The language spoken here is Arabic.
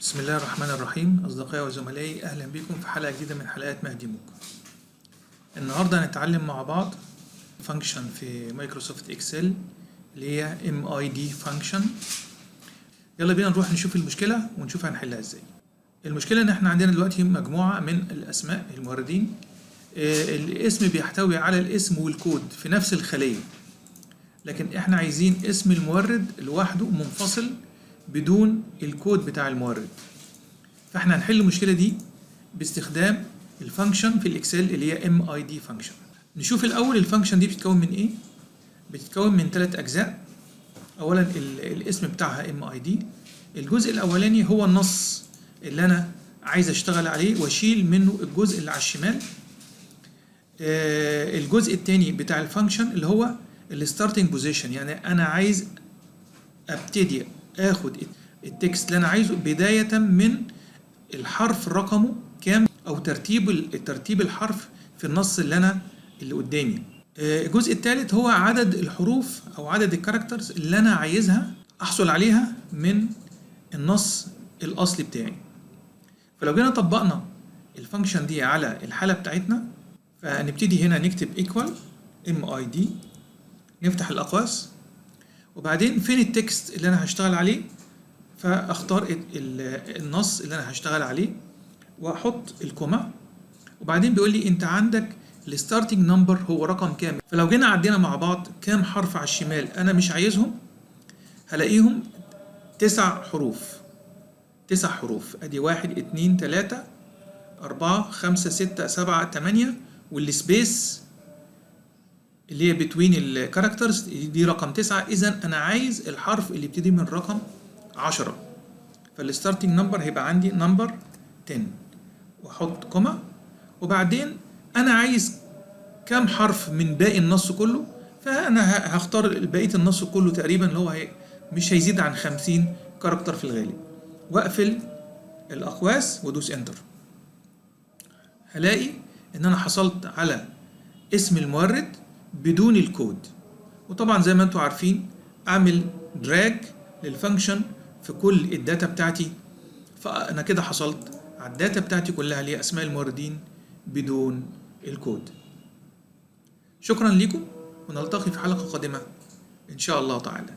بسم الله الرحمن الرحيم. أصدقائي وزملائي، أهلا بكم في حلقة جديدة من حلقات مهدي موك. النهاردة هنتعلم مع بعض فانكشن في مايكروسوفت اكسل اللي هي MID فانكشن. يلا بينا نروح نشوف المشكلة ونشوف هنحلها ازاي. المشكلة ان احنا عندنا دلوقتي مجموعة من الاسماء الموردين. الاسم بيحتوي على الاسم والكود في نفس الخلية، لكن احنا عايزين اسم المورد لوحده منفصل بدون الكود بتاع المورد. فاحنا هنحل المشكلة دي باستخدام الفانكشن في الاكسل اللي هي MID فانكشن. نشوف الاول الفانكشن دي بتتكون من ايه. بتتكون من 3 اجزاء. اولا الاسم بتاعها MID. الجزء الاولاني هو النص اللي انا عايز اشتغل عليه واشيل منه الجزء اللي على الشمال. الجزء الثاني بتاع الفانكشن اللي هو الستارتنج بوزيشن، يعني انا عايز ابتدي اخد التكست اللي انا عايزه بداية من الحرف رقمه كام او ترتيب الحرف في النص اللي قدامي. الجزء الثالث هو عدد الحروف او عدد الكاركترز اللي انا عايزها احصل عليها من النص الاصلي بتاعي. فلو جينا طبقنا الفانكشن دي على الحالة بتاعتنا، فنبتدي هنا نكتب equal MID، نفتح الاقواس، وبعدين فين التكست اللي انا هشتغل عليه، فاختار النص اللي انا هشتغل عليه واحط الكوما، وبعدين بيقول لي انت عندك الستارتنج نمبر هو رقم كام. فلو جينا عدينا مع بعض كام حرف على الشمال انا مش عايزهم، هلاقيهم 9 حروف. 9 حروف، ادي 1 2 3 4 5 6 7 8، والسبيس اللي هي بتوين الكاركترز دي رقم 9. اذا انا عايز الحرف اللي يبتدي من رقم 10. فالستارتنج نمبر هيبقى عندي نمبر 10، واحط كوما، وبعدين انا عايز كام حرف من باقي النص كله، فانا هختار بقيه النص كله تقريبا اللي هو مش هيزيد عن 50 كاركتر في الغالب، واقفل الاقواس وادوس انتر. هلاقي ان انا حصلت على اسم المورد بدون الكود. وطبعا زي ما انتم عارفين اعمل دراج للفانكشن في كل الداتا بتاعتي، فانا كده حصلت على الداتا بتاعتي كلها اللي هي اسماء الموردين بدون الكود. شكرا لكم، ونلتقي في حلقة قادمة ان شاء الله تعالى.